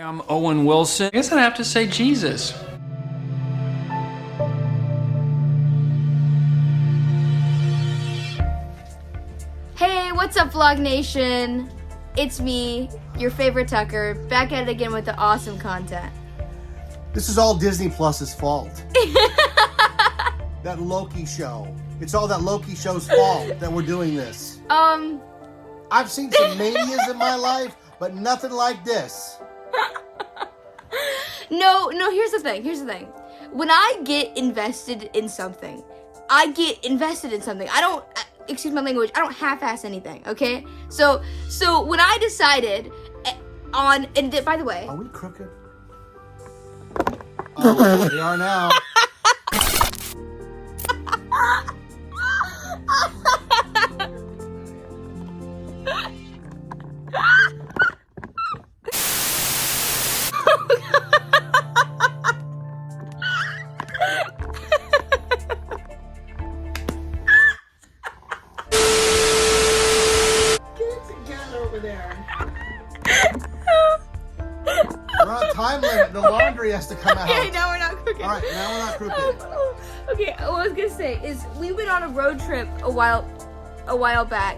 I'm Owen Wilson. I guess I'd have to say Jesus. Hey, what's up, Vlog Nation? It's me, your favorite Tucker, back at it again with the awesome content. This is all Disney Plus's fault. That Loki show. It's all that Loki show's fault that we're doing this. I've seen some manias in my life, but nothing like this. No, here's the thing. When I get invested in something, I get invested in something. I don't, excuse my language, I don't half-ass anything, okay? So when I decided on, and by the way. Are we crooked? Oh, we are now. We're on time limit. The laundry has to come out. Okay, now we're not crooked. All right, now we're not crooked. Okay, what I was gonna say is we went on a road trip a while back,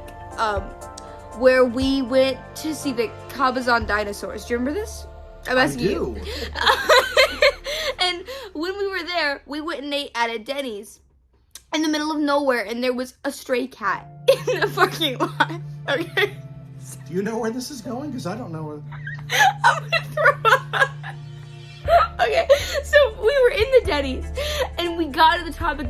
where we went to see the Cabazon dinosaurs. Do you remember this? I'm asking you. And when we were there, we went and ate at a Denny's in the middle of nowhere, and there was a stray cat in the parking lot. Okay. Do you know where this is going? Because I don't know where. I'm gonna throw up. Okay, so we were in the Denny's, and we got to the topic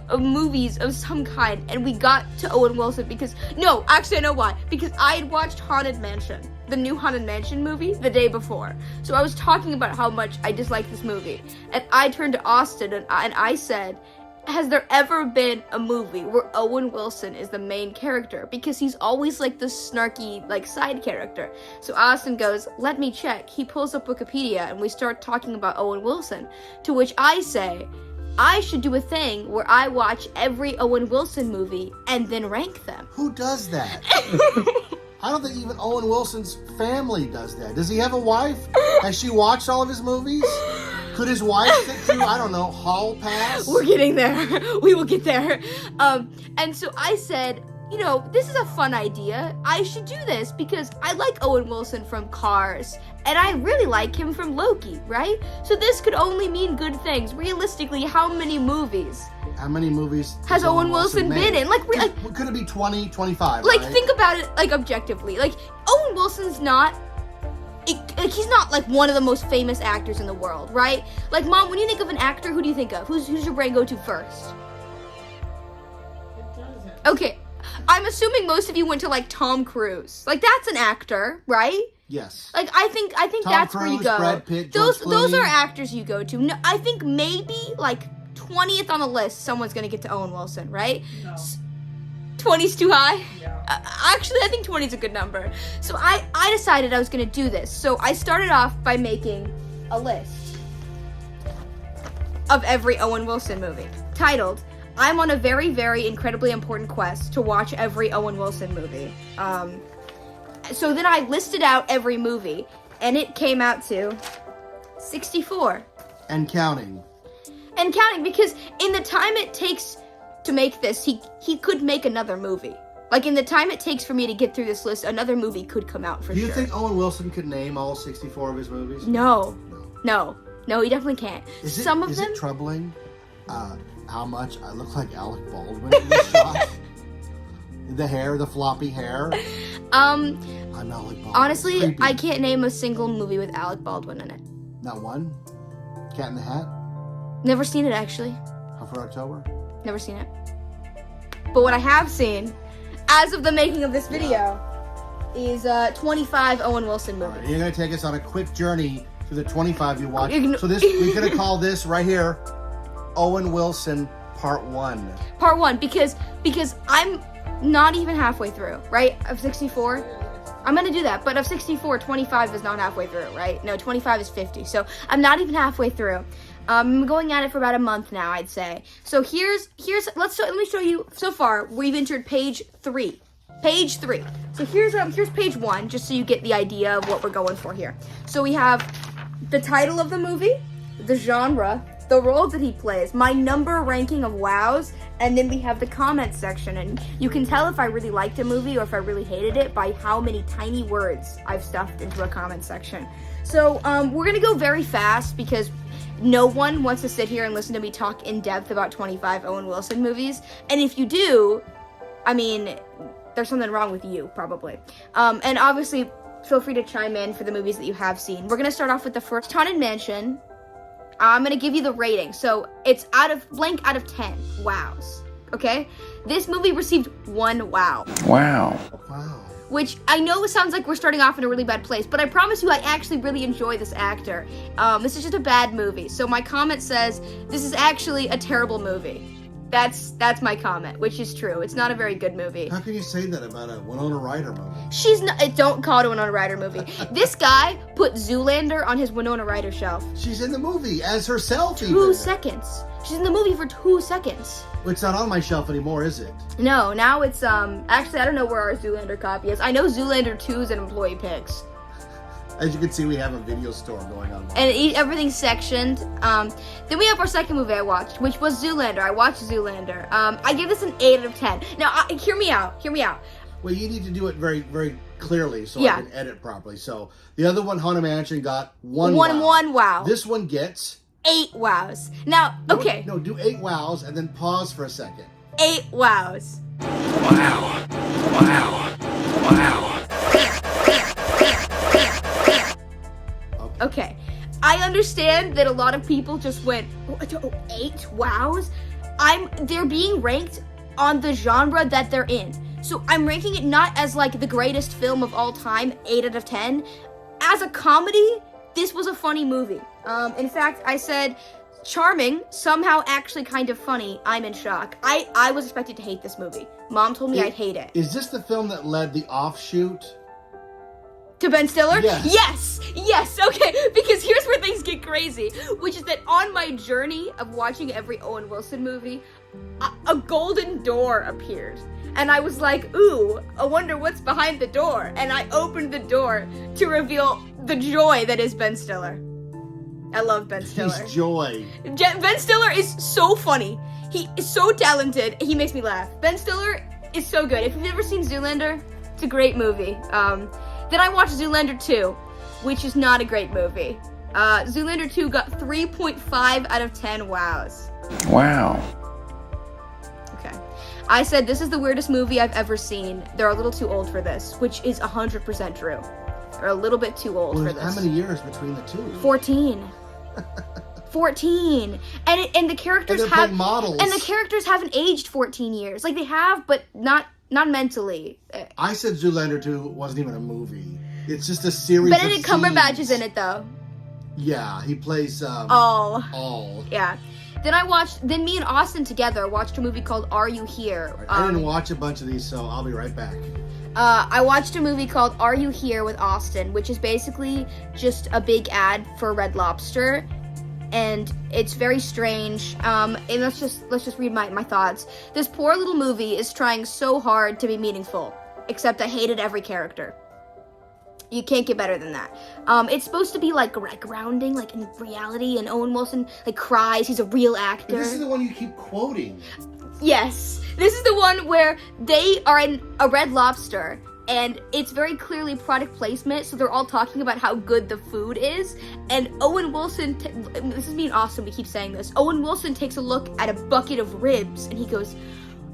of movies of some kind, and we got to Owen Wilson because, no, actually I know why, because I had watched Haunted Mansion, the new Haunted Mansion movie, the day before. So I was talking about how much I disliked this movie, and I turned to Austin, and I said, has there ever been a movie where Owen Wilson is the main character? Because he's always like the snarky, like, side character. So Austin goes, let me check. He pulls up Wikipedia and we start talking about Owen Wilson. To which I say, I should do a thing where I watch every Owen Wilson movie and then rank them. Who does that? I don't think even Owen Wilson's family does that. Does he have a wife? Has she watched all of his movies? Could his wife sit through, I don't know, Hall Pass? We're getting there. We will get there. And so I said, you know, this is a fun idea. I should do this because I like Owen Wilson from Cars, and I really like him from Loki, right? So this could only mean good things. Realistically, how many movies? How many movies has Owen Wilson been in? Like, could it be 20, 25, like, right? think about it, like, objectively. Like, Owen Wilson's not... he's not like one of the most famous actors in the world, right? Like, Mom, when you think of an actor, who do you think of? Who's your brain go to first? It doesn't. Okay, I'm assuming most of you went to like Tom Cruise. Like, that's an actor, right? Yes. Like, I think Tom that's Cruise, where you go. Brad Pitt, those George Clooney. are actors you go to. No, I think maybe like 20th on the list, someone's gonna get to Owen Wilson, right? No. 20's too high? Yeah. Actually, I think 20 is a good number. So I decided I was going to do this. So I started off by making a list of every Owen Wilson movie, titled, I'm on a very, very incredibly important quest to watch every Owen Wilson movie. So then I listed out every movie, and it came out to 64. And counting. And counting, because in the time it takes to make this, he could make another movie. Like, in the time it takes for me to get through this list, another movie could come out for sure. Do you think Owen Wilson could name all 64 of his movies? No, he definitely can't. Is it troubling how much I look like Alec Baldwin in this shot? The hair, the floppy hair. I'm Alec Baldwin. Honestly, I can't name a single movie with Alec Baldwin in it. Not one? Cat in the Hat? Never seen it, actually. Hunt for October? Never seen it. But what I have seen, as of the making of this video, is 25 Owen Wilson movies. All right, you're going to take us on a quick journey through the 25 you watched. We're going to call this right here, Owen Wilson Part 1. Part 1, because I'm not even halfway through, right? Of 64. I'm going to do that, but of 64, 25 is not halfway through, right? No, 25 is 50, so I'm not even halfway through. I'm going at it for about a month now, I'd say. So let me show you. So far, we've entered page 3. Page 3. So here's page 1, just so you get the idea of what we're going for here. So we have the title of the movie, the genre, the roles that he plays, my number ranking of wows, and then we have the comments section. And you can tell if I really liked a movie or if I really hated it by how many tiny words I've stuffed into a comment section. So we're gonna go very fast because no one wants to sit here and listen to me talk in depth about 25 Owen Wilson movies. And if you do, I mean, there's something wrong with you, probably. And obviously, feel free to chime in for the movies that you have seen. We're gonna start off with the first Haunted Mansion. I'm gonna give you the rating. So it's out of 10 wows. Okay? This movie received 1 wow. Wow. Wow. Which I know sounds like we're starting off in a really bad place, but I promise you I actually really enjoy this actor. This is just a bad movie. So my comment says, this is actually a terrible movie. That's my comment, which is true. It's not a very good movie. How can you say that about a Winona Ryder movie? She's not, don't call it a Winona Ryder movie. This guy put Zoolander on his Winona Ryder shelf. She's in the movie as herself. 2 seconds. She's in the movie for 2 seconds. It's not on my shelf anymore, is it? No, now it's, actually, I don't know where our Zoolander copy is. I know Zoolander 2 is an employee picks. As you can see, we have a video store going on. And everything's sectioned. Then we have our second movie I watched, which was Zoolander. I watched Zoolander. I give this an 8 out of 10. Now, hear me out. Well, you need to do it very, very clearly so Yeah. I can edit properly. So, the other one, Haunted Mansion, got 1 One wow. wow. This one gets... 8 wows. Now, okay. No, do 8 wows and then pause for a second. 8 wows. Wow. Wow. Wow. Okay. I understand that a lot of people just went, 8 wows? They're being ranked on the genre that they're in. So I'm ranking it not as like the greatest film of all time, 8 out of 10. As a comedy, this was a funny movie. In fact, I said charming, somehow actually kind of funny. I'm in shock. I was expected to hate this movie. Mom told me I'd hate it. Is this the film that led the offshoot? To Ben Stiller? Yes. Yes, okay, because here's where things get crazy, which is that on my journey of watching every Owen Wilson movie, a golden door appeared. And I was like, ooh, I wonder what's behind the door. And I opened the door to reveal the joy that is Ben Stiller. I love Ben Stiller. He's joy. Ben Stiller is so funny. He is so talented. He makes me laugh. Ben Stiller is so good. If you've never seen Zoolander, it's a great movie. Then I watched Zoolander 2, which is not a great movie. Zoolander 2 got 3.5 out of 10 wows. Wow. Okay. I said, this is the weirdest movie I've ever seen. They're a little too old for this, which is 100% true. They're a little bit too old for this. How many years between the two? 14. 14. And the characters and they're playing models. And the characters haven't aged 14 years. Like, they have, but not mentally. I said Zoolander 2 wasn't even a movie. It's just a series Benedict of Cumberbatch scenes. is in it, though. Yeah, he plays, All. Yeah. Then me and Austin together watched a movie called Are You Here? I didn't watch a bunch of these, so I'll be right back. I watched a movie called Are You Here with Austin, which is basically just a big ad for Red Lobster. And it's very strange. And let's just read my thoughts. This poor little movie is trying so hard to be meaningful, except I hated every character. You can't get better than that. It's supposed to be like grounding, like in reality, and Owen Wilson like cries. He's a real actor. But this is the one you keep quoting. Yes, this is the one where they are in a Red Lobster, and it's very clearly product placement, so they're all talking about how good the food is, and Owen Wilson, this is me and Austin, we keep saying this, Owen Wilson takes a look at a bucket of ribs, and he goes,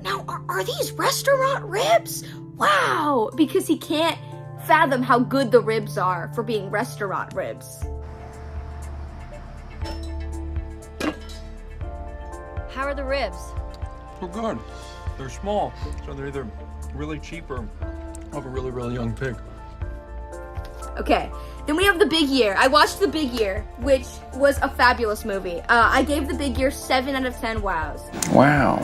now, are these restaurant ribs? Wow, because he can't fathom how good the ribs are for being restaurant ribs. How are the ribs? Oh, good. They're small, so they're either really cheap or of a really, really young pig. Okay, then we have The Big Year. I watched The Big Year, which was a fabulous movie. I gave The Big Year 7 out of 10 wows. Wow.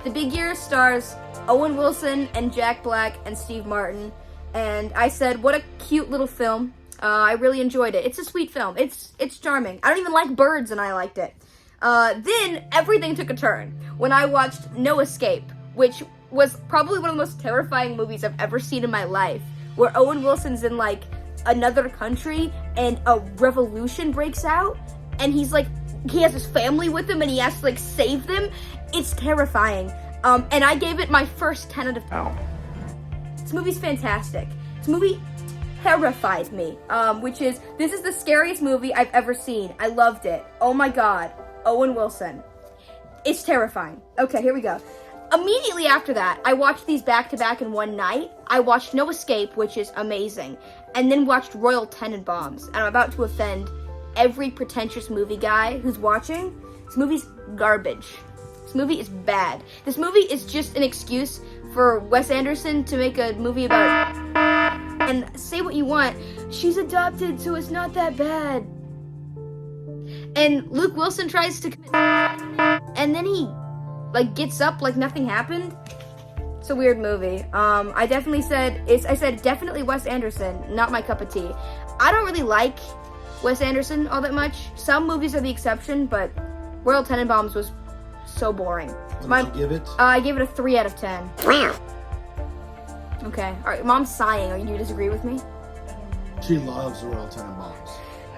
The Big Year stars Owen Wilson and Jack Black and Steve Martin. And I said, what a cute little film. I really enjoyed it. It's a sweet film. It's charming. I don't even like birds, and I liked it. Then everything took a turn when I watched No Escape, which was probably one of the most terrifying movies I've ever seen in my life, where Owen Wilson's in like another country and a revolution breaks out, and he's like, he has his family with him and he has to like save them. It's terrifying. And I gave it my first 10 out of 10. This movie's fantastic. This movie terrified me, this is the scariest movie I've ever seen. I loved it. Oh my god. Owen Wilson. It's terrifying. Okay, here we go. Immediately after that, I watched these back-to-back in one night. I watched No Escape, which is amazing, and then watched Royal Tenenbaums. And I'm about to offend every pretentious movie guy who's watching. This movie's garbage. This movie is bad. This movie is just an excuse for Wes Anderson to make a movie about... And say what you want, she's adopted, so it's not that bad. And Luke Wilson tries to commit... And then he... like gets up like nothing happened. It's a weird movie. I said definitely Wes Anderson, not my cup of tea. I don't really like Wes Anderson all that much. Some movies are the exception, but Royal Tenenbaums was so boring. What did you give it? I gave it a 3 out of 10. Okay, alright, Mom's sighing. Do you disagree with me? She loves the Royal Tenenbaums.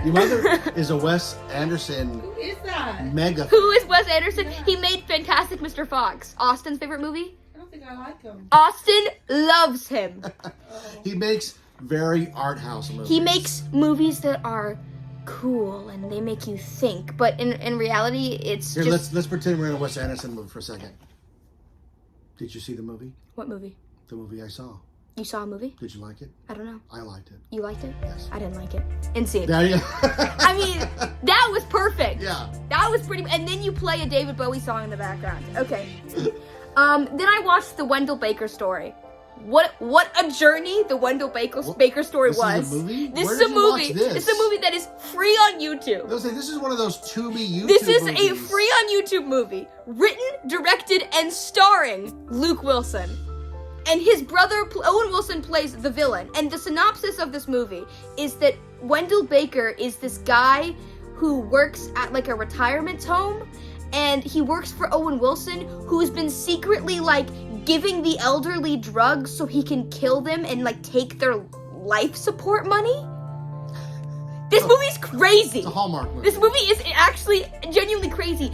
Your mother is a Wes Anderson Who is that? mega. Who is Wes Anderson? He made Fantastic Mr. Fox. Austin's favorite movie? I don't think I like him. Austin loves him. He makes very art house movies. He makes movies that are cool and they make you think, but in reality, it's Here, just... let's pretend we're in a Wes Anderson movie for a second. Did you see the movie? What movie? The movie I saw. You saw a movie? Did you like it? I don't know. I liked it. You liked it? Yes. I didn't like it. Insane. There you I mean, that was perfect. Yeah. That was pretty... And then you play a David Bowie song in the background. Okay. Then I watched the Wendell Baker story. What a journey the Wendell Baker story was. This is a movie? This Where is did a you watch movie. this? This is a movie that is free on YouTube. This is one of those Tubi YouTube This is movies. a free on YouTube movie, written, directed, and starring Luke Wilson. And his brother, Owen Wilson, plays the villain. And the synopsis of this movie is that Wendell Baker is this guy who works at like a retirement home, and he works for Owen Wilson, who's been secretly like giving the elderly drugs so he can kill them and like take their life support money. This movie's crazy. It's a Hallmark movie. This movie is actually genuinely crazy.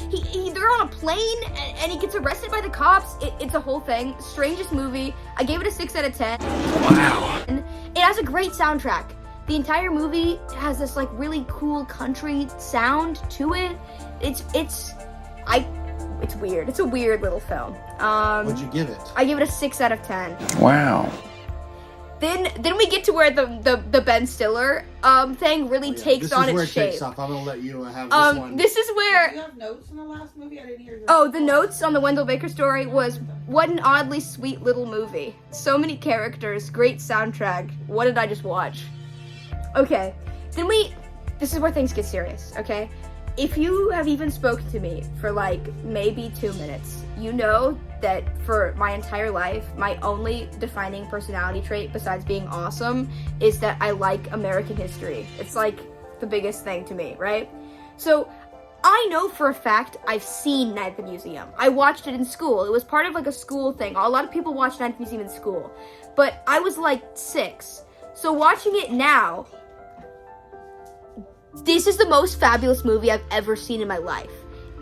They're on a plane and he gets arrested by the cops. It's a whole thing. Strangest movie. I gave it a 6 out of 10. Wow. And it has a great soundtrack. The entire movie has this like really cool country sound to it. It's weird. It's a weird little film. What'd you give it? I give it a 6 out of 10. Wow. Then we get to where the Ben Stiller thing really takes on its shape. This is where it takes off. I'm gonna let you have this one. This is Do where you have notes on the last movie? I didn't hear your... the notes on the Wendell Baker story was, what an oddly sweet little movie. So many characters, great soundtrack. What did I just watch? Okay, this is where things get serious, okay? If you have even spoken to me for like maybe 2 minutes, you know that for my entire life, my only defining personality trait besides being awesome is that I like American history. It's like the biggest thing to me, right? So I know for a fact I've seen Night at the Museum. I watched it in school. It was part of like a school thing. A lot of people watch Night at the Museum in school, but I was like 6. So watching it now, this is the most fabulous movie I've ever seen in my life.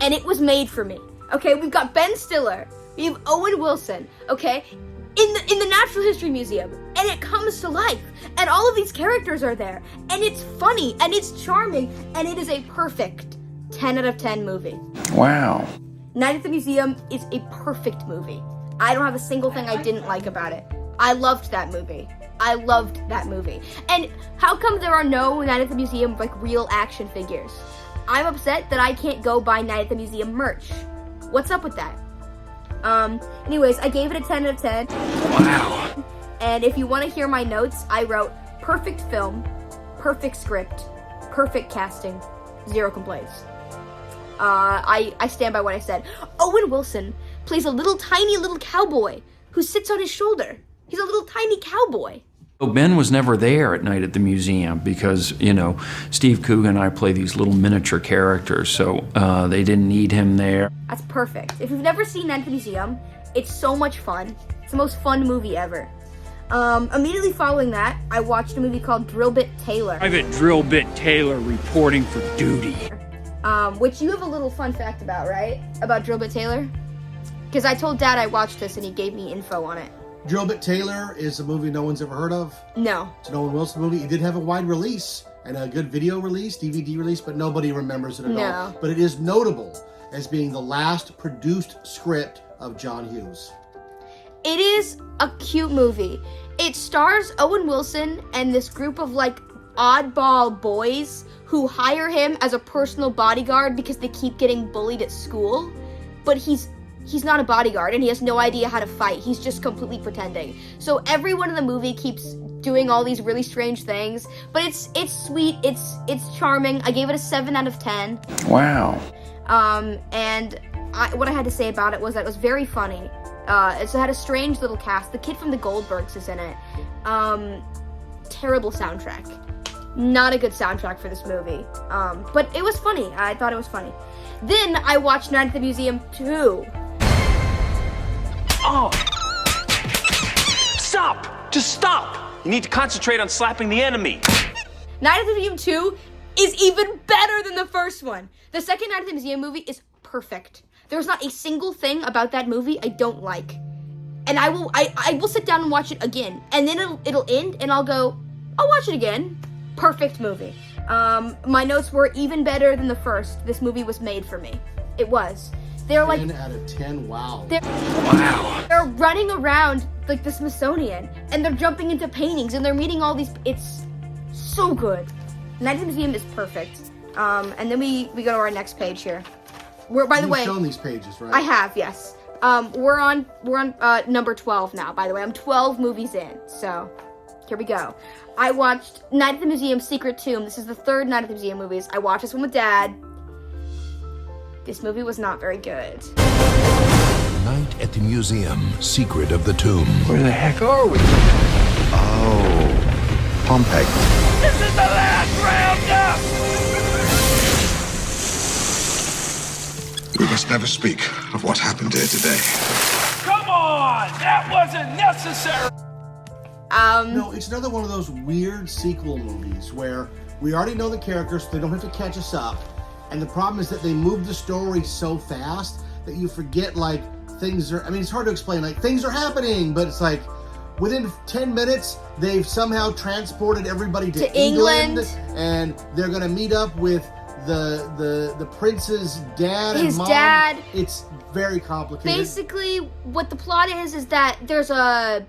And it was made for me. Okay, we've got Ben Stiller. We have Owen Wilson, okay? In the Natural History Museum. And it comes to life. And all of these characters are there. And it's funny. And it's charming. And it is a perfect 10 out of 10 movie. Wow. Night at the Museum is a perfect movie. I don't have a single thing I didn't like about it. I loved that movie. I loved that movie. And how come there are no Night at the Museum like real action figures? I'm upset that I can't go buy Night at the Museum merch. What's up with that? Anyways, I gave it a 10 out of 10. Wow. And if you want to hear my notes, I wrote perfect film, perfect script, perfect casting, 0 complaints. I stand by what I said. Owen Wilson plays a tiny little cowboy who sits on his shoulder. He's a little tiny cowboy. Ben was never there at Night at the Museum because, Steve Coogan and I play these little miniature characters, so they didn't need him there. That's perfect. If you've never seen Night at the Museum, It's so much fun. It's the most fun movie ever. Immediately following that, I watched a movie called Drillbit Taylor. Private Drillbit Taylor reporting for duty. Which you have a little fun fact about, right? About Drillbit Taylor? Because I told Dad I watched this and he gave me info on it. Drillbit Taylor is a movie no one's ever heard of. No. It's an Owen Wilson movie. It did have a wide release and a good video release, DVD release, but nobody remembers it at all. But it is notable as being the last produced script of John Hughes. It is a cute movie. It stars Owen Wilson and this group of like oddball boys who hire him as a personal bodyguard because they keep getting bullied at school. But he's not a bodyguard and he has no idea how to fight. He's just completely pretending. So everyone in the movie keeps doing all these really strange things, but it's sweet, it's charming. I gave it a 7 out of 10. Wow. And what I had to say about it was that it was very funny. It had a strange little cast. The kid from the Goldbergs is in it. Terrible soundtrack. Not a good soundtrack for this movie. But it was funny. I thought it was funny. Then I watched Night at the Museum 2. Oh! Stop! Just stop! You need to concentrate on slapping the enemy. Night at the Museum 2 is even better than the first one. The second Night at the Museum movie is perfect. There's not a single thing about that movie I don't like. And I will sit down and watch it again. And then it'll end and I'll go, I'll watch it again. Perfect movie. My notes were even better than the first. This movie was made for me. It was. They're like 10 out of 10, wow. They're running around like the Smithsonian and they're jumping into paintings and they're meeting all these. It's so good. Night at the Museum is perfect. And then we go to our next page here. By the way, you've shown these pages, right? I have, yes. We're on number 12 now. By the way, I'm 12 movies in. So here we go. I watched Night at the Museum: Secret Tomb. This is the third Night at the Museum movies. I watched this one with Dad. This movie was not very good. Night at the Museum: Secret of the Tomb. Where the heck are we? Oh, Pompeii. This is the last roundup! We must never speak of what happened here today. Come on! That wasn't necessary! No, it's another one of those weird sequel movies where we already know the characters, so they don't have to catch us up. And the problem is that they move the story so fast that you forget, like, things are, I mean, it's hard to explain, like, things are happening, but it's like, within 10 minutes, they've somehow transported everybody to England, and they're gonna meet up with the prince's dad and His mom. dad. It's very complicated. Basically, what the plot is that there's a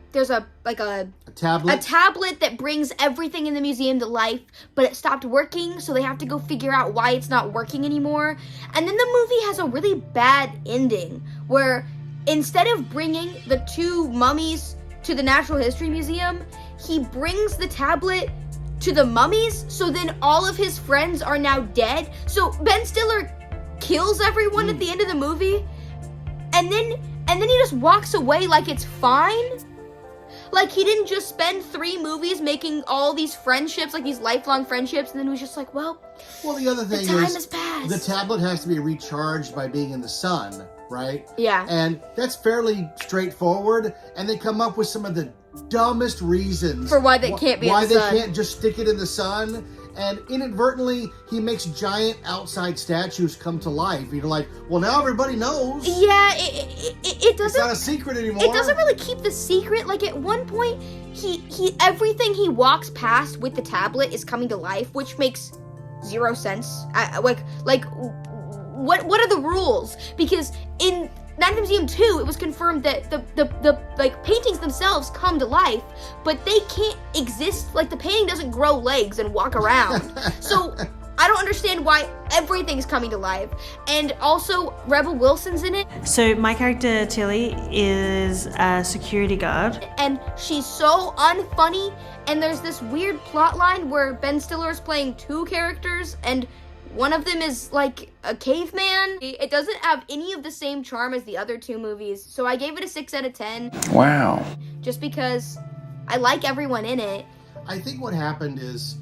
tablet. A tablet that brings everything in the museum to life, but it stopped working, so they have to go figure out why it's not working anymore. And then the movie has a really bad ending, where instead of bringing the two mummies to the Natural History Museum, he brings the tablet to the mummies, so then all of his friends are now dead. So Ben Stiller kills everyone at the end of the movie, and then he just walks away like it's fine. Like, he didn't just spend 3 movies making all these friendships, like these lifelong friendships, and then he was just like, well, the other thing the time is has passed. The tablet has to be recharged by being in the sun, right? Yeah. And that's fairly straightforward, and they come up with some of the dumbest reasons For why they can't be in the sun. Why they can't just stick it in the sun. And inadvertently, he makes giant outside statues come to life. You're like, well, now everybody knows. Yeah, it doesn't. It's not a secret anymore. It doesn't really keep the secret. Like, at one point, he everything he walks past with the tablet is coming to life, which makes 0 sense. What are the rules? Because in Night at the Museum 2, it was confirmed that the like paintings themselves come to life, but they can't exist. Like, the painting doesn't grow legs and walk around. So I don't understand why everything's coming to life. And also, Rebel Wilson's in it. So my character Tilly is a security guard, And she's so unfunny. And there's this weird plot line where Ben Stiller is playing 2 characters, and one of them is like a caveman. It doesn't have any of the same charm as the other 2 movies, so I gave it a 6 out of 10. Wow. Just because I like everyone in it. I think what happened is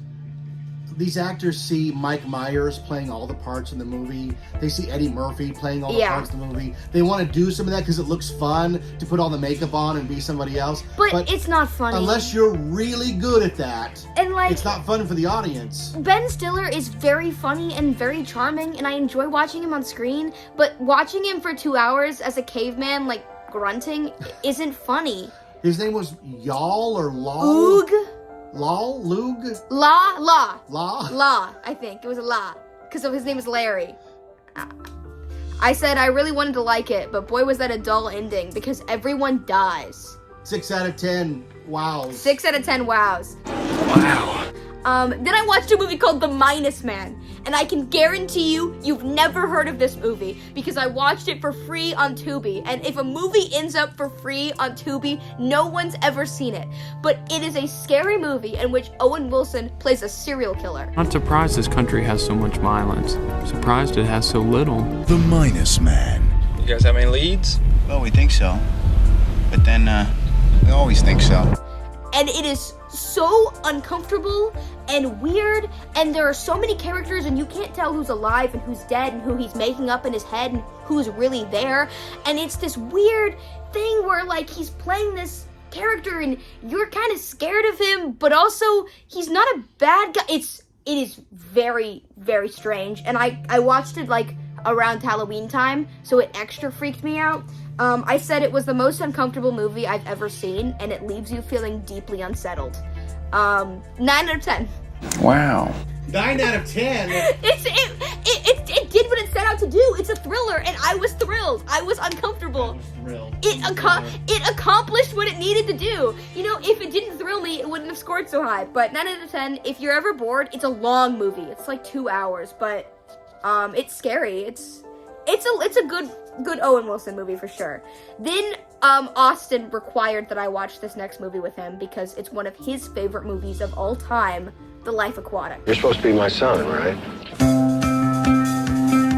these actors see Mike Myers playing all the parts in the movie. They see Eddie Murphy playing all the parts in the movie. They want to do some of that because it looks fun to put all the makeup on and be somebody else. But it's not funny. Unless you're really good at that, and like, it's not fun for the audience. Ben Stiller is very funny and very charming, and I enjoy watching him on screen, but watching him for 2 hours as a caveman, like, grunting, isn't funny. His name was Y'all or Law? Oog? Law? Loog? La? La? I think. It was a La. Because his name is Larry. I said I really wanted to like it, but boy was that a dull ending, because everyone dies. 6 out of 10 wows. 6 out of 10 wows. Wow. Then I watched a movie called The Minus Man, and I can guarantee you've never heard of this movie, because I watched it for free on Tubi, and if a movie ends up for free on Tubi, no one's ever seen it. But it is a scary movie in which Owen Wilson plays a serial killer. Not surprised this country has so much violence. Surprised it has so little. The Minus Man. You guys have any leads? Well, we think so. But then, we always think so. And it is so uncomfortable and weird, and there are so many characters, and you can't tell who's alive and who's dead and who he's making up in his head and who's really there. And it's this weird thing where, like, he's playing this character and you're kind of scared of him, but also he's not a bad guy. It is very, very strange. And I watched it, like, around Halloween time, so it extra freaked me out. I said it was the most uncomfortable movie I've ever seen, and it leaves you feeling deeply unsettled. 9 out of 10. Wow. 9 out of 10? It did what it set out to do. It's a thriller, and I was thrilled. I was uncomfortable. It accomplished what it needed to do. You know, if it didn't thrill me, it wouldn't have scored so high. But 9 out of 10, if you're ever bored, it's a long movie. It's like 2 hours, but it's scary. It's a good Owen Wilson movie for sure. Then Austin required that I watch this next movie with him because it's one of his favorite movies of all time, The Life Aquatic. You're supposed to be my son, right?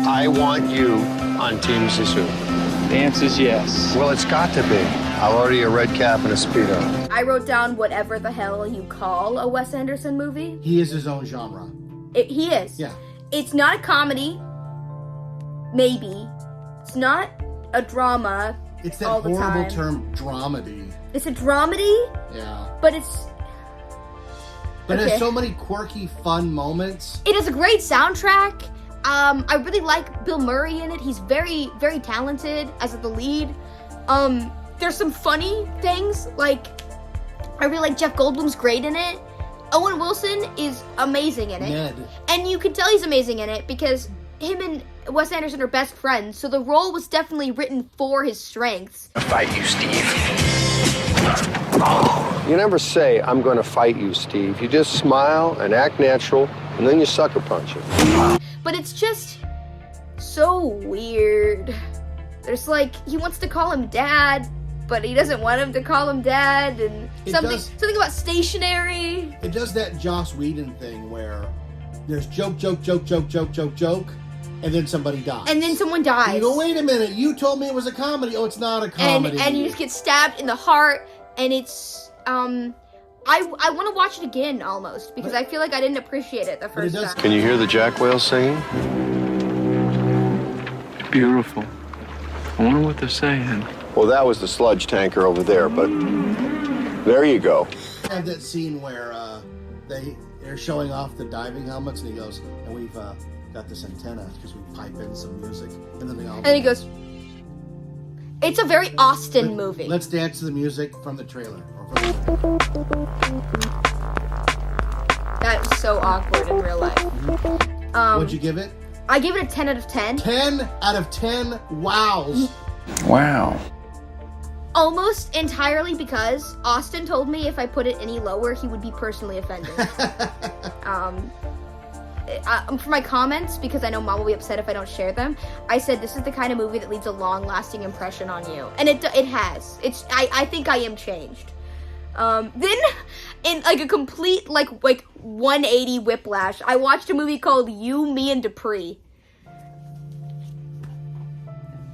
I want you on Team Zissou. The answer is yes. Well, it's got to be. I'll order you a red cap and a Speedo. I wrote down whatever the hell you call a Wes Anderson movie. He is his own genre. He is. Yeah. It's not a comedy. Maybe. It's not a drama. It's that all the horrible time. term, dramedy. It's a dramedy? Yeah. But it's... But it has so many quirky, fun moments. It has a great soundtrack. I really like Bill Murray in it. He's very, very talented as the lead. There's some funny things. Like, I really like Jeff Goldblum's great in it. Owen Wilson is amazing in it. Ned. And you can tell he's amazing in it because him and Wes Anderson are best friends, so the role was definitely written for his strengths. I'll fight you, Steve. You never say, I'm going to fight you, Steve. You just smile and act natural, and then you sucker punch it. But it's just so weird. There's like, he wants to call him Dad, but he doesn't want him to call him Dad, and something about stationery. It does that Joss Whedon thing where there's joke, and then somebody dies. And then someone dies. And you go, wait a minute, you told me it was a comedy. Oh, it's not a comedy. And you just get stabbed in the heart, and it's, I want to watch it again, almost, because I feel like I didn't appreciate it the first time. Can you hear the jack whale singing? Beautiful. I wonder what they're saying. Well, that was the sludge tanker over there, but there you go. I have that scene where they're showing off the diving helmets, and he goes, and we've got this antenna because we pipe in some music, and then they all. And he goes, it's a very Austin movie. Let's dance to the music from the trailer. That was so awkward in real life. What'd you give it? I gave it a 10 out of 10. 10 out of 10 wows. Wow. Almost entirely because Austin told me if I put it any lower, he would be personally offended. For my comments, because I know Mom will be upset if I don't share them, I said this is the kind of movie that leaves a long-lasting impression on you. And it has. I think I am changed. Then, in like a complete like 180 whiplash, I watched a movie called You, Me, and Dupree.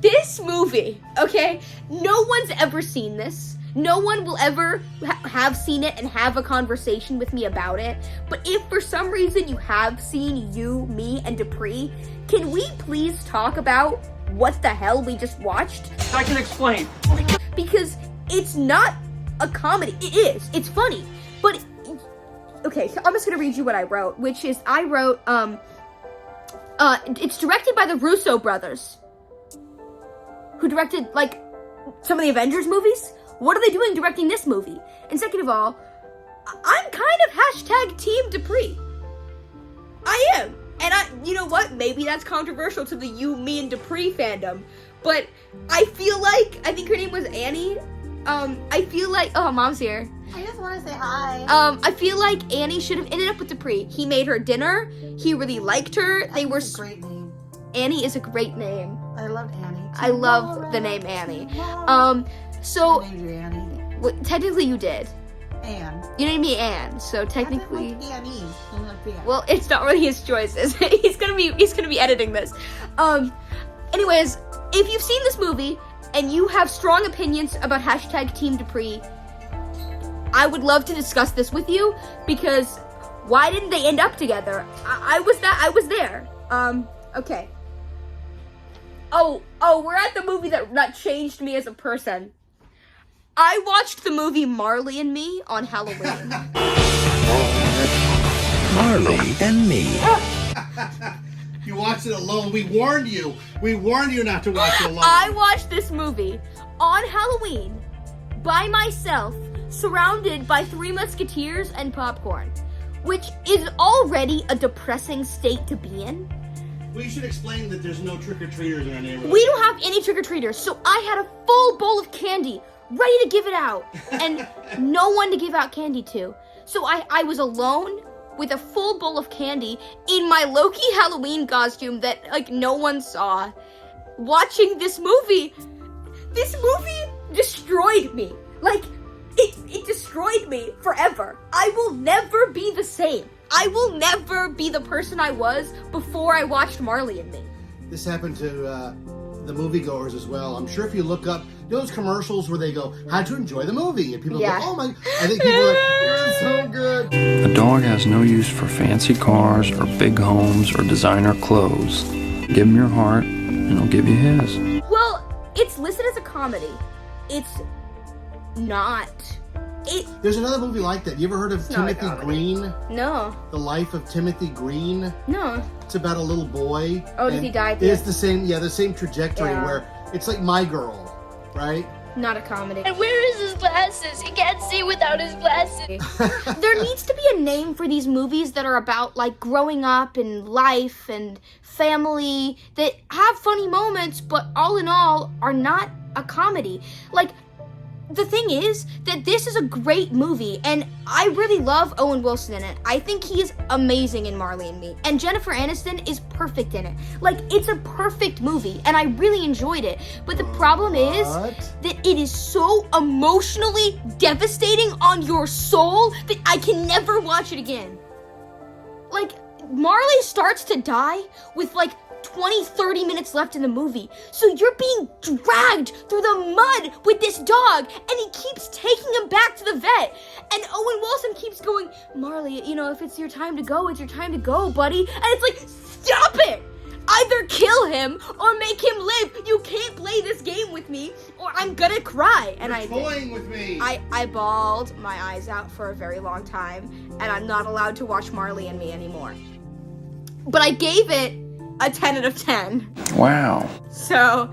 This movie, okay, no one's ever seen this. No one will ever have seen it and have a conversation with me about it. But if for some reason you have seen You, Me, and Dupree, can we please talk about what the hell we just watched? I can explain. Because it's not a comedy. It is. It's funny. But, okay, so I'm just gonna read you what I wrote, which is, I wrote, it's directed by the Russo brothers, who directed, like, some of the Avengers movies. What are they doing directing this movie? And second of all, I'm kind of hashtag Team Dupree. I am. And you know what? Maybe that's controversial to the You, Me, and Dupree fandom. But I think her name was Annie. I feel like, oh, Mom's here. I just want to say hi. I feel like Annie should have ended up with Dupree. He made her dinner. He really liked her. They were a great name. Annie is a great name. I loved Annie. I love the name Annie. So I named you Annie. well, technically you did. Anne. You named me Anne, so technically. I like Annie. I'm not Anne. Well, it's not really his choices. he's gonna be editing this. Anyways, if you've seen this movie and you have strong opinions about hashtag Team Dupree, I would love to discuss this with you, because why didn't they end up together? I was there. Okay. Oh, we're at the movie that changed me as a person. I watched the movie Marley and Me on Halloween. Marley and Me. You watched it alone. We warned you. We warned you not to watch it alone. I watched this movie on Halloween by myself, surrounded by Three Musketeers and popcorn, which is already a depressing state to be in. We should explain that there's no trick-or-treaters in our neighborhood. We don't have any trick-or-treaters, so I had a full bowl of candy ready to give it out, and no one to give out candy to. So I was alone with a full bowl of candy in my Loki Halloween costume that, like, no one saw, watching this movie. This movie destroyed me. Like, it destroyed me forever. I will never be the same. I will never be the person I was before I watched Marley and Me. This happened to the moviegoers as well. I'm sure if you look up, you know those commercials where they go, "How to enjoy the movie," and people go, "Oh my!" I think people are, "You're so good." A dog has no use for fancy cars or big homes or designer clothes. Give him your heart, and he'll give you his. Well, it's listed as a comedy. It's not. There's another movie like that. You ever heard of Timothy Green? No. The Life of Timothy Green? No. It's about a little boy. Oh, did he die? It's the same trajectory where it's like My Girl, right? Not a comedy. And where is his glasses? He can't see without his glasses. There needs to be a name for these movies that are about, like, growing up and life and family, that have funny moments, but all in all are not a comedy. Like, the thing is that this is a great movie, and I really love Owen Wilson in it. I think he is amazing in Marley and Me, and Jennifer Aniston is perfect in it. Like, it's a perfect movie, and I really enjoyed it. But the problem is that it is so emotionally devastating on your soul that I can never watch it again. Like, Marley starts to die with, like, 20-30 minutes left in the movie. So you're being dragged through the mud with this dog, and he keeps taking him back to the vet. And Owen Wilson keeps going, "Marley, you know, if it's your time to go, it's your time to go, buddy." And it's like, stop it! Either kill him or make him live. You can't play this game with me, or I'm gonna cry. And You're toying with me. I bawled my eyes out for a very long time, and I'm not allowed to watch Marley and Me anymore. But I gave it a 10 out of 10. Wow. So,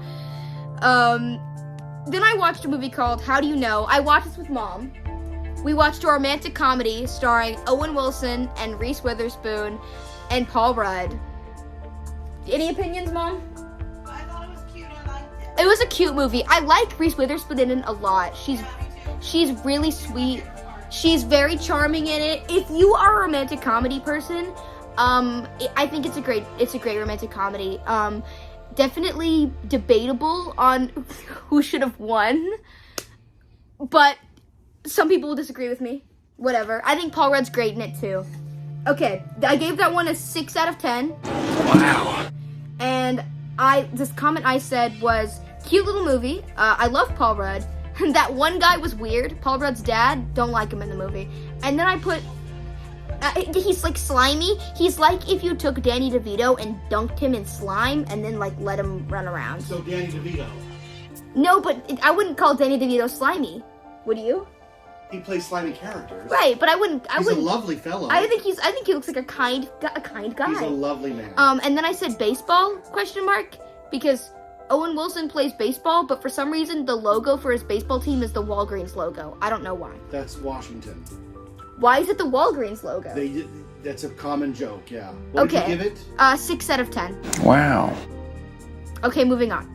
then I watched a movie called How Do You Know? I watched this with Mom. We watched a romantic comedy starring Owen Wilson and Reese Witherspoon and Paul Rudd. Any opinions, Mom? I thought it was cute. I liked it. It was a cute movie. I like Reese Witherspoon in it a lot. She's really sweet. She's very charming in it. If you are a romantic comedy person, I think it's a great romantic comedy. Definitely debatable on who should have won, but some people will disagree with me. Whatever. I think Paul Rudd's great in it too. Okay, I gave that one a 6 out of 10. Wow. And this comment I said was, cute little movie. I love Paul Rudd. That one guy was weird. Paul Rudd's dad, don't like him in the movie. And then I put, he's like slimy. He's like if you took Danny DeVito and dunked him in slime and then like let him run around. So Danny DeVito. No, but I wouldn't call Danny DeVito slimy. Would you? He plays slimy characters. Right, but I wouldn't. He's a lovely fellow. I think he looks like a kind guy. He's a lovely man. And then I said baseball ? Because Owen Wilson plays baseball, but for some reason the logo for his baseball team is the Walgreens logo. I don't know why. That's Washington. Why is it the Walgreens logo? That's a common joke, yeah. What did you give it? 6 out of 10. Wow. Okay, moving on.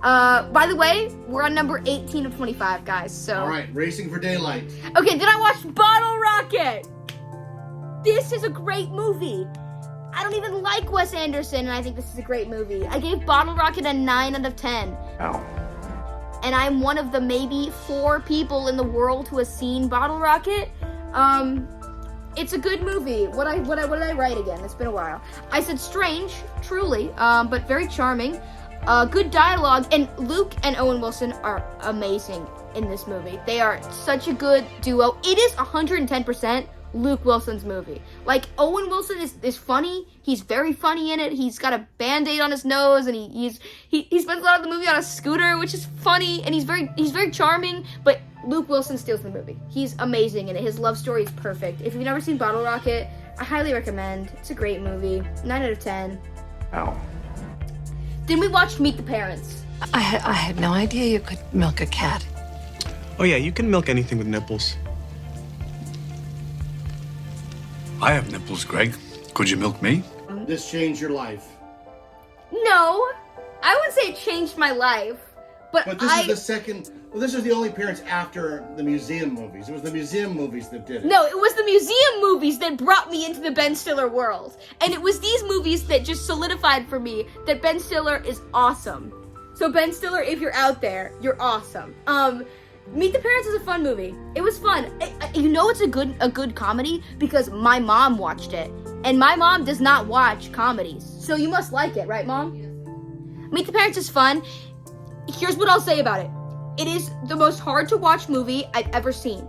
By the way, we're on number 18 of 25, guys, so... Alright, Racing for Daylight. Okay, then I watched Bottle Rocket! This is a great movie. I don't even like Wes Anderson, and I think this is a great movie. I gave Bottle Rocket a 9 out of 10. Wow. And I'm one of the maybe 4 people in the world who has seen Bottle Rocket. It's a good movie. What did I write again? It's been a while. I said strange, truly, but very charming. Good dialogue, and Luke and Owen Wilson are amazing in this movie. They are such a good duo. It is 110% Luke Wilson's movie. Like, Owen Wilson is funny. He's very funny in it. He's got a band-aid on his nose, and he spends a lot of the movie on a scooter, which is funny, and he's very charming, but Luke Wilson steals the movie. He's amazing in it. His love story is perfect. If you've never seen Bottle Rocket, I highly recommend. It's a great movie. 9 out of 10. Wow. Then we watched Meet the Parents. I had no idea you could milk a cat. Oh yeah, you can milk anything with nipples. I have nipples, Greg. Could you milk me? This changed your life. No, I wouldn't say it changed my life, but this is the second. Well, this is the only appearance after the museum movies. It was the museum movies that did it. No, it was the museum movies that brought me into the Ben Stiller world. And it was these movies that just solidified for me that Ben Stiller is awesome. So Ben Stiller, if you're out there, you're awesome. Meet the Parents is a fun movie. It was fun. You know it's a good comedy because my mom watched it. And my mom does not watch comedies. So you must like it, right, Mom? Meet the Parents is fun. Here's what I'll say about it. It is the most hard to watch movie I've ever seen.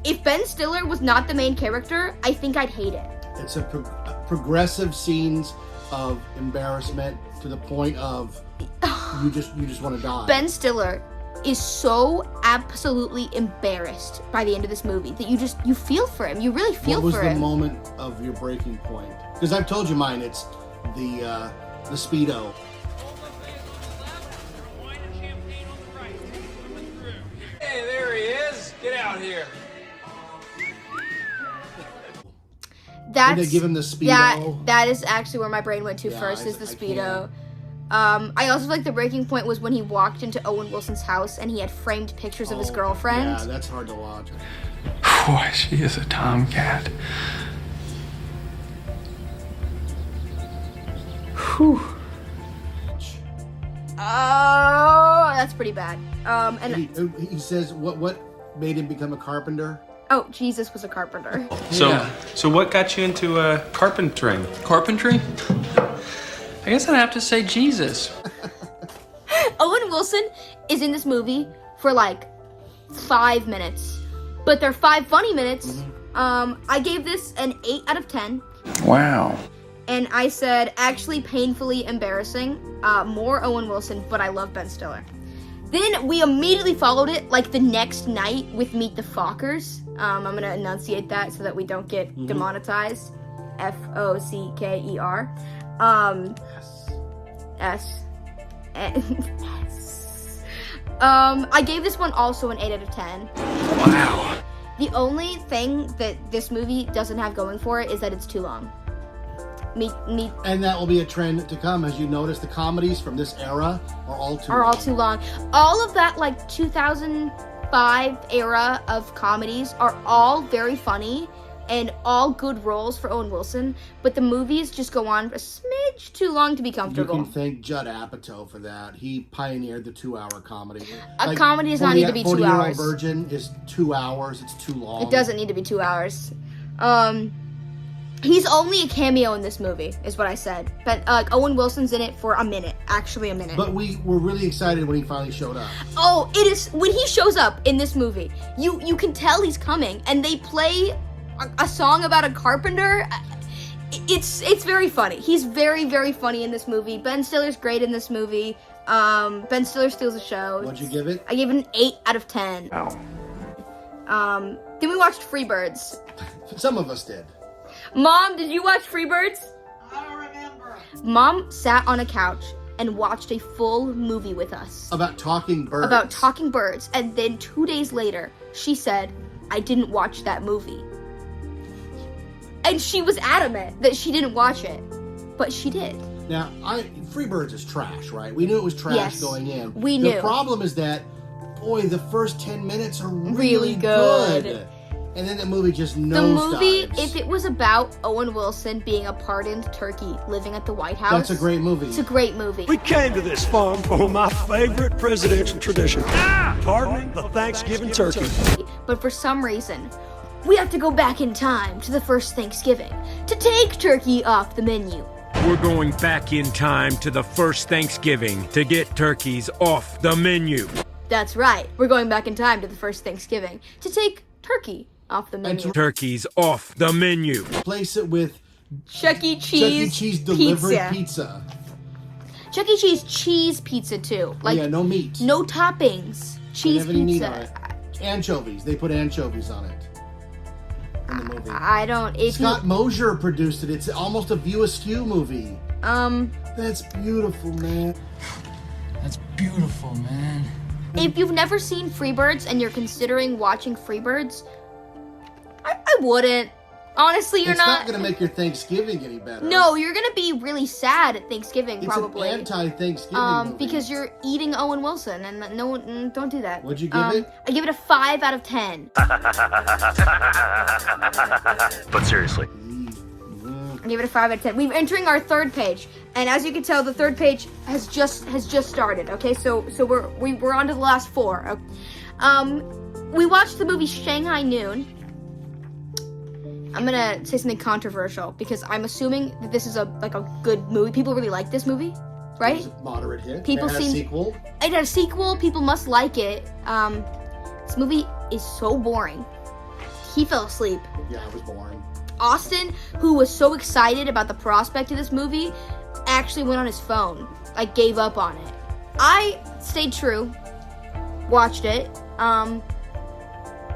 If Ben Stiller was not the main character, I think I'd hate it. It's a progressive scenes of embarrassment to the point of you just want to die. Ben Stiller is so absolutely embarrassed by the end of this movie that you feel for him. You really feel for him. What was the moment of your breaking point? Because I've told you mine. It's the Speedo. Hey, there he is. Get out here. Did they give him the Speedo? That is actually where my brain went to first, is the Speedo. I also like the breaking point was when he walked into Owen Wilson's house and he had framed pictures of his girlfriend. Yeah, that's hard to watch. Boy, she is a tomcat. Whew. Oh, that's pretty bad. And he says what made him become a carpenter? Oh, Jesus was a carpenter. So what got you into carpentering? Carpentry? I guess I'd have to say Jesus. Owen Wilson is in this movie for like 5 minutes, but they're 5 funny minutes. I gave this an 8 out of 10. Wow. And I said, actually painfully embarrassing. More Owen Wilson, but I love Ben Stiller. Then we immediately followed it like the next night with Meet the Fockers. I'm going to enunciate that so that we don't get demonetized. F-O-C-K-E-R. S. I gave this one also an 8 out of 10. Wow. The only thing that this movie doesn't have going for it is that it's too long. And that will be a trend to come. As you notice, the comedies from this era are all too long. All of that like 2005 era of comedies are all very funny and all good roles for Owen Wilson, but the movies just go on a smidge too long to be comfortable. You can thank Judd Apatow for that. He pioneered the 2-hour comedy. A comedy does not need to be 2 hours. 40-Year-Old Virgin is 2 hours. It's too long. It doesn't need to be 2 hours. He's only a cameo in this movie, is what I said. But Owen Wilson's in it for a minute, actually a minute. But we were really excited when he finally showed up. Oh, it is when he shows up in this movie. You can tell he's coming, and they play a song about a carpenter. It's very funny. He's very, very funny in this movie. Ben Stiller's great in this movie. Ben Stiller steals the show. What'd you give it? I gave it an 8 out of 10. Ow. Then we watched Freebirds. Some of us did. Mom, did you watch Freebirds? I don't remember. Mom sat on a couch and watched a full movie with us. About talking birds. And then 2 days later, she said, I didn't watch that movie. And she was adamant that she didn't watch it. But she did. Now, Freebirds is trash, right? We knew it was trash going in. We knew. The problem is that, boy, the first 10 minutes are really good. And then the movie just nosedives. The movie, if it was about Owen Wilson being a pardoned turkey living at the White House... That's a great movie. It's a great movie. We came to this farm for my favorite presidential tradition. Pardoning the Thanksgiving turkey. But for some reason, we have to go back in time to the first Thanksgiving to take turkey off the menu. We're going back in time to the first Thanksgiving to get turkeys off the menu. That's right. We're going back in time to the first Thanksgiving to take turkey off the menu. Turkeys off the menu. Replace it with Chuck E. Cheese delivered pizza. Chuck E. Cheese pizza too. Yeah, no meat. No toppings. Cheese pizza. Meat on it. Anchovies. They put anchovies on it. In the movie. I don't. Scott Mosier produced it. It's almost a View Askew movie. That's beautiful, man. That's beautiful, man. If you've never seen Freebirds and you're considering watching Freebirds, I wouldn't. Honestly, you're not... It's not going to make your Thanksgiving any better. No, you're going to be really sad at Thanksgiving, probably. It's an anti-Thanksgiving movie. Because you're eating Owen Wilson, and don't do that. What'd you give it? I give it a 5 out of 10. But seriously. I give it a 5 out of 10. We're entering our third page, and as you can tell, the third page has just started. Okay, so we're on to the last 4. We watched the movie Shanghai Noon. I'm gonna say something controversial because I'm assuming that this is a good movie. People really like this movie, right? It was a moderate hit. People it had a sequel. It had a sequel. People must like it. This movie is so boring. He fell asleep. Yeah, it was boring. Austin, who was so excited about the prospect of this movie, actually went on his phone, gave up on it. I stayed true, watched it.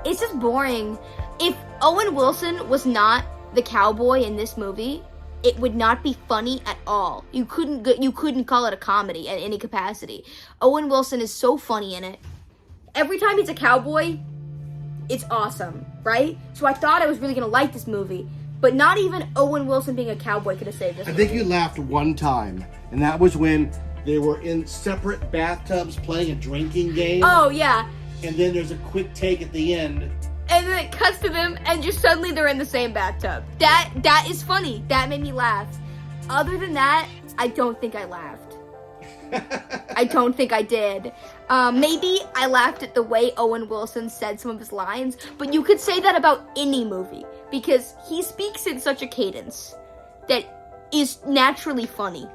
It's just boring. If Owen Wilson was not the cowboy in this movie, it would not be funny at all. You couldn't call it a comedy at any capacity. Owen Wilson is so funny in it. Every time he's a cowboy, it's awesome, right? So I thought I was really gonna like this movie, but not even Owen Wilson being a cowboy could have saved this movie. I think you laughed one time, and that was when they were in separate bathtubs playing a drinking game. Oh, yeah. And then there's a quick take at the end. And then it cuts to them, and just suddenly they're in the same bathtub. That is funny. That made me laugh. Other than that, I don't think I laughed. I don't think I did. Maybe I laughed at the way Owen Wilson said some of his lines, but you could say that about any movie, because he speaks in such a cadence that is naturally funny.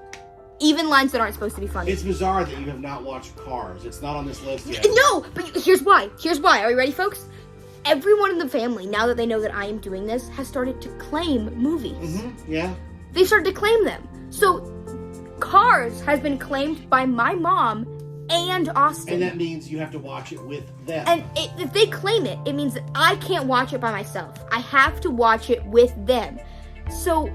Even lines that aren't supposed to be funny. It's bizarre that you have not watched Cars. It's not on this list yet. No, but here's why. Are you ready, folks? Everyone in the family, now that they know that I am doing this, has started to claim movies. Mm-hmm. Yeah. They've started to claim them. So, Cars has been claimed by my mom and Austin. And that means you have to watch it with them. And if they claim it, it means that I can't watch it by myself. I have to watch it with them. So,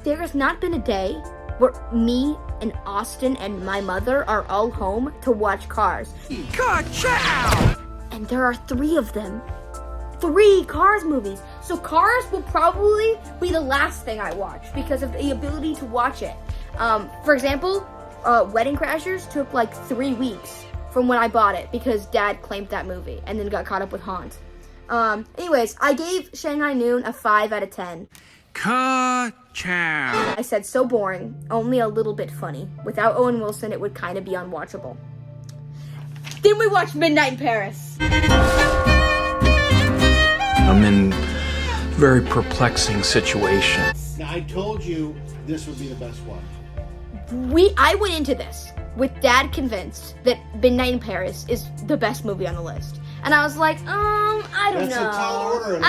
there has not been a day where me and Austin and my mother are all home to watch Cars. Ka-chow! And there are 3 of them. 3 Cars movies. So Cars will probably be the last thing I watch because of the ability to watch it. For example, Wedding Crashers took 3 weeks from when I bought it because Dad claimed that movie and then got caught up with Haunt. Anyways, I gave Shanghai Noon a 5 out of 10. Ka-chow! I said so boring, only a little bit funny. Without Owen Wilson, it would kind of be unwatchable. Then we watched Midnight in Paris. I'm in very perplexing situation. Now, I told you this would be the best one. I went into this with Dad convinced that Midnight in Paris is the best movie on the list. And I was like, I don't know. That's a tall order.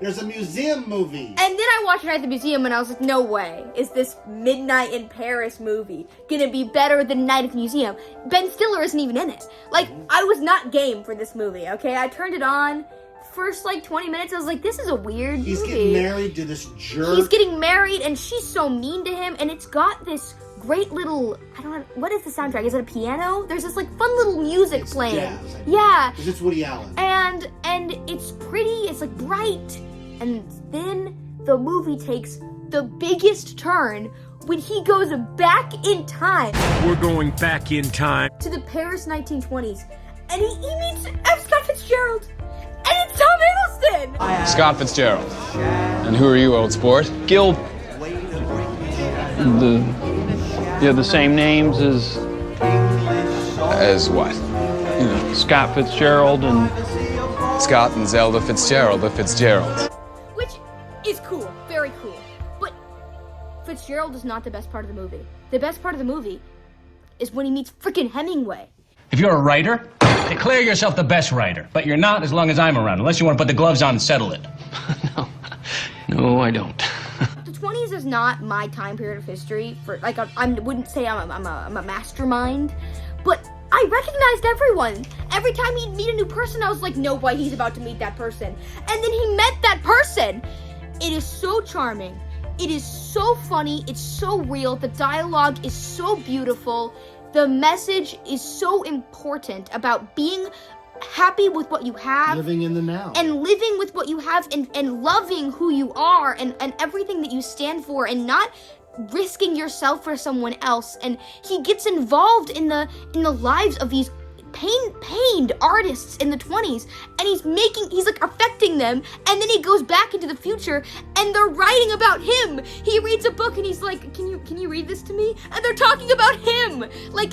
There's a museum movie. And then I watched it at the museum and I was like, no way is this Midnight in Paris movie gonna be better than Night at the Museum. Ben Stiller isn't even in it. Like, I was not game for this movie, okay? I turned it on. First, 20 minutes, I was like, this is a weird movie. He's getting married to this jerk. He's getting married and she's so mean to him, and it's got this great little, I don't know, what is the soundtrack? Is it a piano? There's this fun little music playing. Jazz, yeah. Because it's Woody Allen. And it's pretty, it's bright. And then the movie takes the biggest turn when he goes back in time. We're going back in time to the Paris 1920s. And he meets F. Scott Fitzgerald. And it's Tom Hiddleston! Scott Fitzgerald. And who are you, old sport? Gil. The same names as. As what? You know, Scott Fitzgerald and. Scott and Zelda Fitzgerald, the Fitzgeralds. Which is cool, very cool. But Fitzgerald is not the best part of the movie. The best part of the movie is when he meets frickin' Hemingway. If you're a writer, declare yourself the best writer. But you're not as long as I'm around, unless you want to put the gloves on and settle it. No, I don't. The 20s is not my time period of history. I wouldn't say I'm a mastermind, but I recognized everyone. Every time he'd meet a new person, I was like, no way, he's about to meet that person. And then he met that person. It is so charming. It is so funny. It's so real. The dialogue is so beautiful. The message is so important about being happy with what you have. Living in the now. And living with what you have and loving who you are and everything that you stand for and not risking yourself for someone else. And he gets involved in the lives of these pained artists in the 20s, and he's affecting them, and then he goes back into the future and they're writing about him. He reads a book and he's like, can you read this to me? And they're talking about him. It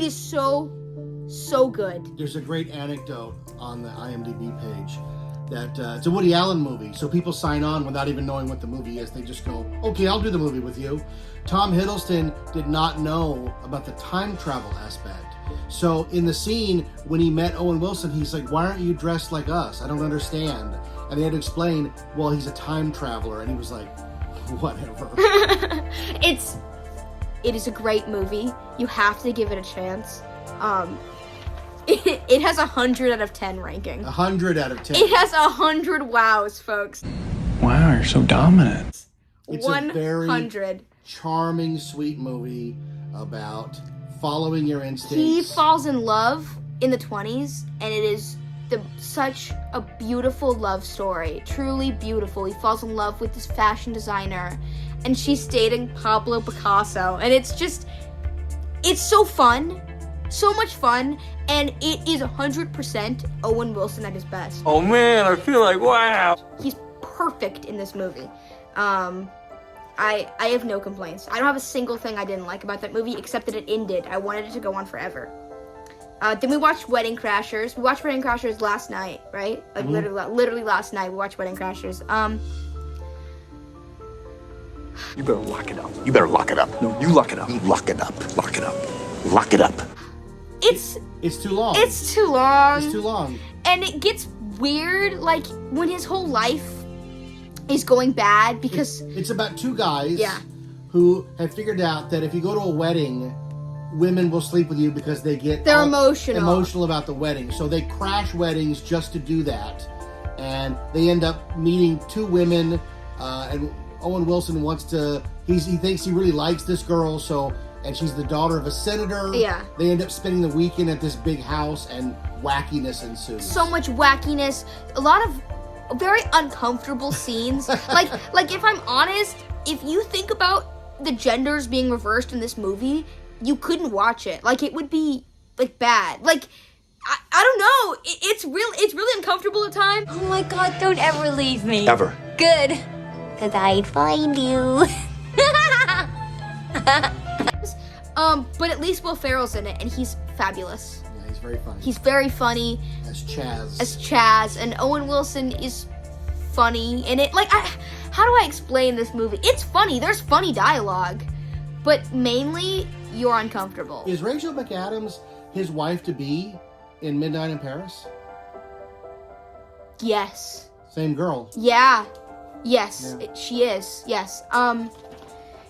is so good. There's a great anecdote on the IMDb page that it's a Woody Allen movie, so people sign on without even knowing what the movie is. They just go, okay, I'll do the movie with you. Tom Hiddleston did not know about the time travel aspect. So in the scene, when he met Owen Wilson, he's like, why aren't you dressed like us? I don't understand. And they had to explain, well, he's a time traveler. And he was like, whatever. It is a great movie. You have to give it a chance. It has 100 out of 10 ranking. 100 out of 10. It has 100 wows, folks. Wow, you're so dominant. It's 100. a very charming, sweet movie about following your instincts. He falls in love in the 20s, and it is such a beautiful love story. Truly beautiful. He falls in love with this fashion designer, and she's dating Pablo Picasso, and it's so fun. So much fun, and it is 100% Owen Wilson at his best. Oh man, I feel like, wow. He's perfect in this movie. I have no complaints. I don't have a single thing I didn't like about that movie, except that it ended. I wanted it to go on forever. Then we watched Wedding Crashers. We watched Wedding Crashers last night, right? Literally last night we watched Wedding Crashers. You better lock it up. You better lock it up. No, you lock it up. You lock it up. Lock it up. Lock it up. It's too long. It's too long. It's too long. And it gets weird, when his whole life is going bad because... It's about two guys who have figured out that if you go to a wedding, women will sleep with you because they're emotional about the wedding. So they crash weddings just to do that. And they end up meeting two women, and Owen Wilson he thinks he really likes this girl, and she's the daughter of a senator. Yeah. They end up spending the weekend at this big house, and wackiness ensues. So much wackiness. A lot of very uncomfortable scenes. If I'm honest, if you think about the genders being reversed in this movie, you couldn't watch it. It would be, bad. I don't know. It's really uncomfortable at times. Oh my God, don't ever leave me. Ever. Good. Because I'd find you. But at least Will Ferrell's in it, and he's fabulous. Yeah, he's very funny. He's very funny. As Chaz. And Owen Wilson is funny in it. Like, how do I explain this movie? It's funny. There's funny dialogue. But mainly, you're uncomfortable. Is Rachel McAdams his wife-to-be in Midnight in Paris? Yes. Same girl. Yeah. Yes, she is. Yes.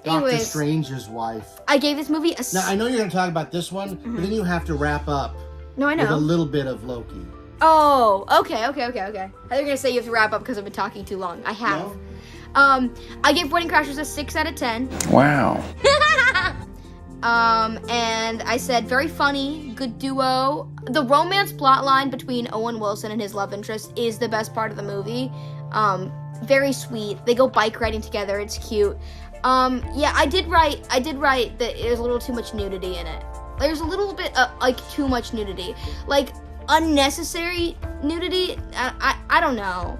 Doctor Strange's wife. I gave this movie a... Now, I know you're going to talk about this one, but then you have to wrap up with a little bit of Loki. Oh, okay. I thought you were going to say you have to wrap up because I've been talking too long. I have. No? I gave Wedding Crashers a 6 out of 10. Wow. And I said, very funny, good duo. The romance plotline between Owen Wilson and his love interest is the best part of the movie. Very sweet. They go bike riding together. It's cute. I did write that there's a little too much nudity in it. There's a little bit too much nudity. Like, unnecessary nudity. I don't know.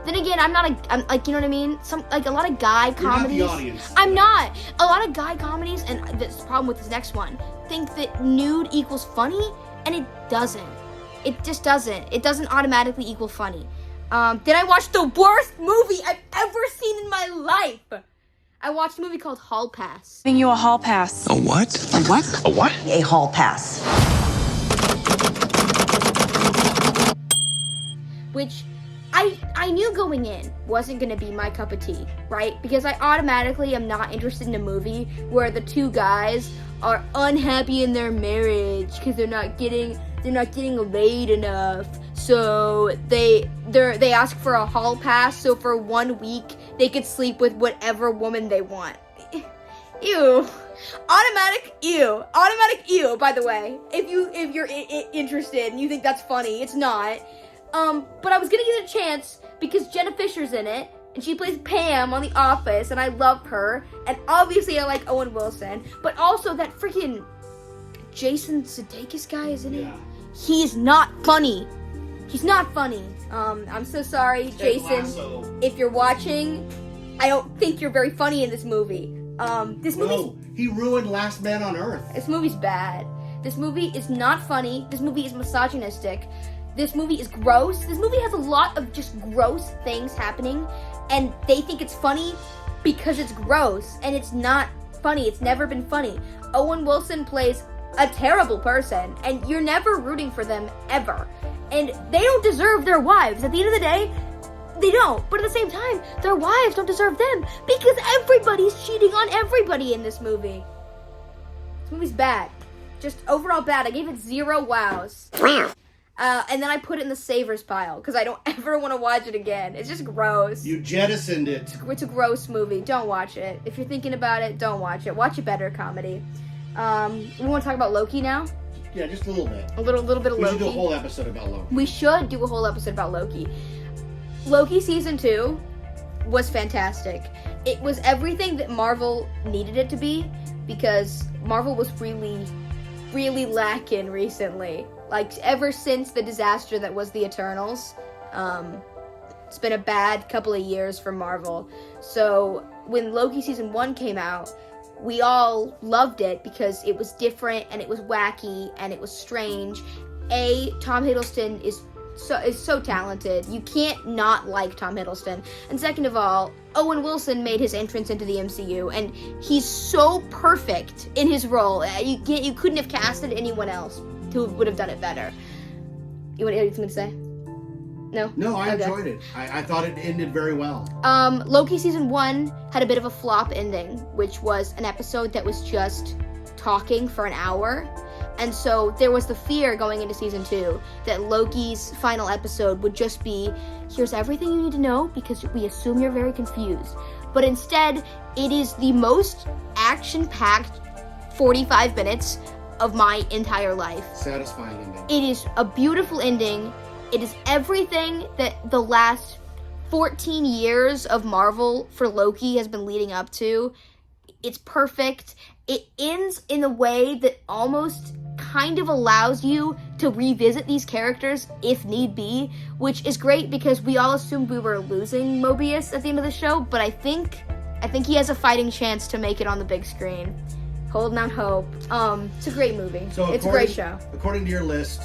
Then again, I'm like, you know what I mean? A lot of guy comedies. You're not the audience. I'm not. A lot of guy comedies, and that's the problem with this next one, think that nude equals funny, and it doesn't. It just doesn't. It doesn't automatically equal funny. Then I watched the worst movie I've ever seen in my life. I watched a movie called Hall Pass. Giving you a hall pass. A what? A what? A what? A hall pass. Which I knew going in wasn't going to be my cup of tea, right? Because I automatically am not interested in a movie where the two guys are unhappy in their marriage because they're not getting laid enough. So they ask for a hall pass, so for 1 week they could sleep with whatever woman they want. Ew. Automatic ew, by the way. If you're interested and you think that's funny, it's not. But I was gonna give it a chance because Jenna Fisher's in it, and she plays Pam on The Office, and I love her, and obviously I like Owen Wilson, but also that freaking Jason Sudeikis guy is in it. He is not funny. He's not funny. I'm so sorry, Jason. If you're watching, I don't think you're very funny in this movie. He ruined Last Man on Earth. This movie's bad. This movie is not funny. This movie is misogynistic. This movie is gross. This movie has a lot of just gross things happening, and they think it's funny because it's gross, and it's not funny. It's never been funny. Owen Wilson plays a terrible person, and you're never rooting for them, ever. And they don't deserve their wives. At the end of the day, they don't. But at the same time, their wives don't deserve them, because everybody's cheating on everybody in this movie. This movie's bad. Just overall bad. I gave it 0 wows. And then I put it in the savers pile, because I don't ever want to watch it again. It's just gross. You jettisoned it. It's a gross movie. Don't watch it. If you're thinking about it, don't watch it. Watch a better comedy. We want to talk about Loki now? Yeah, just a little bit. A little bit of Loki. We should do a whole episode about Loki. We should do a whole episode about Loki. Loki Season 2 was fantastic. It was everything that Marvel needed it to be, because Marvel was really, really lacking recently. Like, ever since the disaster that was the Eternals, it's been a bad couple of years for Marvel. So, when Loki Season 1 came out, we all loved it because it was different, and it was wacky, and it was strange. Tom Hiddleston is so talented. You can't not like Tom Hiddleston. And second of all, Owen Wilson made his entrance into the MCU, and he's so perfect in his role. You couldn't have casted anyone else who would have done it better. You want anything to say? No? No, I enjoyed it. I thought it ended very well. Loki Season 1 had a bit of a flop ending, which was an episode that was just talking for an hour. And so there was the fear going into Season 2 that Loki's final episode would just be, here's everything you need to know because we assume you're very confused. But instead, it is the most action-packed 45 minutes of my entire life. Satisfying ending. It is a beautiful ending. It is everything that the last 14 years of Marvel for Loki has been leading up to. It's perfect. It ends in a way that almost kind of allows you to revisit these characters if need be, which is great because we all assumed we were losing Mobius at the end of the show, but I think he has a fighting chance to make it on the big screen. Holding out hope. It's a great movie. So it's a great show. According to your list,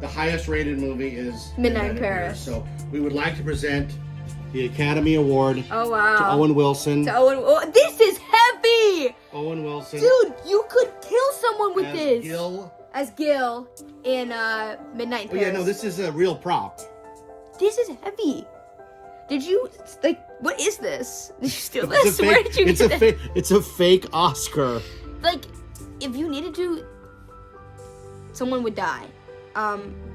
the highest rated movie is Midnight in Paris. So we would like to present the Academy Award Oh wow. to Owen Wilson. This is heavy! Owen Wilson. Dude, you could kill someone with as this. Gil. As Gil in Midnight in Oh Paris. yeah, no, this is a real prop. This is heavy. Did you, like, what is this? Did you steal It's this? a Where fake, did you it's get a it? it's a fake Oscar. Like, if you needed to, someone would die.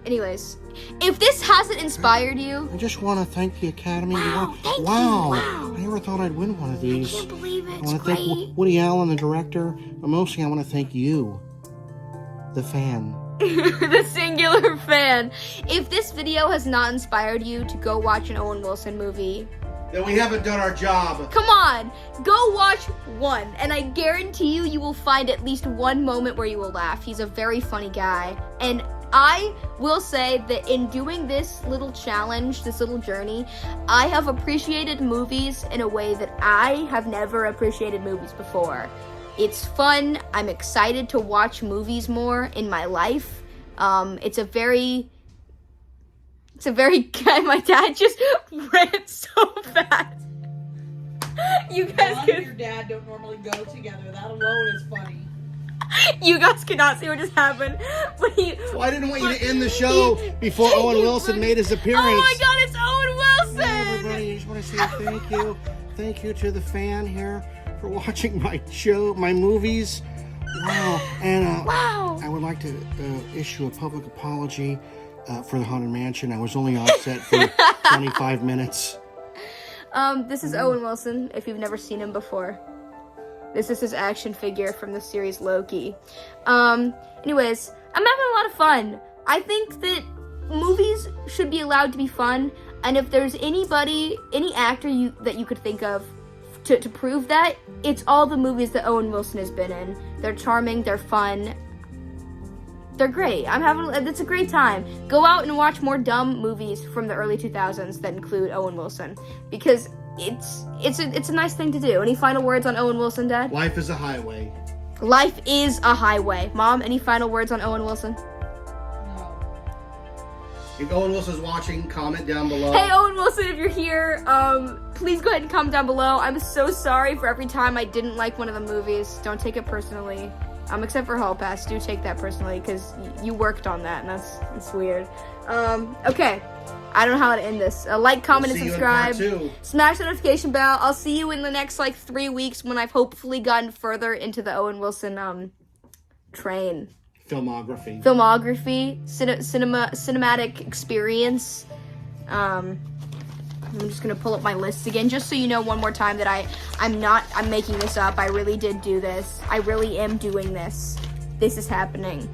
Anyways, if this hasn't inspired you, I just want to thank the Academy. Wow, thank you, wow. wow. I never thought I'd win one of these. I can't believe it. I It's want to great. thank Woody Allen, the director, but mostly I want to thank you, the fan. The singular fan. If this video has not inspired you to go watch an Owen Wilson movie, Then we haven't done our job. come on, go watch one, and I guarantee you will find at least one moment where you will laugh. He's a very funny guy, and I will say that in doing this little challenge, this little journey, I have appreciated movies in a way that I have never appreciated movies before. It's fun. I'm excited to watch movies more in my life. It's a very my dad just ran so fast. You guys Mom and your dad don't normally go together. That alone is funny. You guys cannot see what just happened. But Well, I didn't want you to end the show before Owen Wilson made his appearance. Oh my god, it's Owen Wilson! Hey everybody, I just want to say thank you. Thank you to the fan here for watching my show, my movies. Wow. And wow. I would like to issue a public apology for the Haunted Mansion. I was only on set for 25 minutes. This is Owen Wilson, if you've never seen him before. This is his action figure from the series Loki. Anyways, I'm having a lot of fun. I think that movies should be allowed to be fun, and if there's anybody, any actor that you could think of to prove that, it's all the movies that Owen Wilson has been in. They're charming, they're fun, they're great. It's a great time. Go out and watch more dumb movies from the early 2000s that include Owen Wilson, because it's a nice thing to do. Any final words on Owen Wilson, Dad? Life is a highway. Life is a highway. Mom, any final words on Owen Wilson? If Owen Wilson's watching, comment down below. Hey, Owen Wilson, if you're here, please go ahead and comment down below. I'm so sorry for every time I didn't like one of the movies. Don't take it personally. Except for Hall Pass, do take that personally, because you worked on that, and that's weird. Okay. I don't know how to end this. Like, comment, and subscribe. Smash the notification bell. I'll see you in the next, 3 weeks when I've hopefully gotten further into the Owen Wilson, train. Filmography. Cinematic experience. I'm just gonna pull up my list again, just so you know one more time that I'm making this up. I really did do this. I really am doing this. This is happening.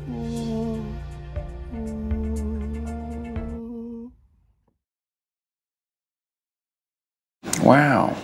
Wow.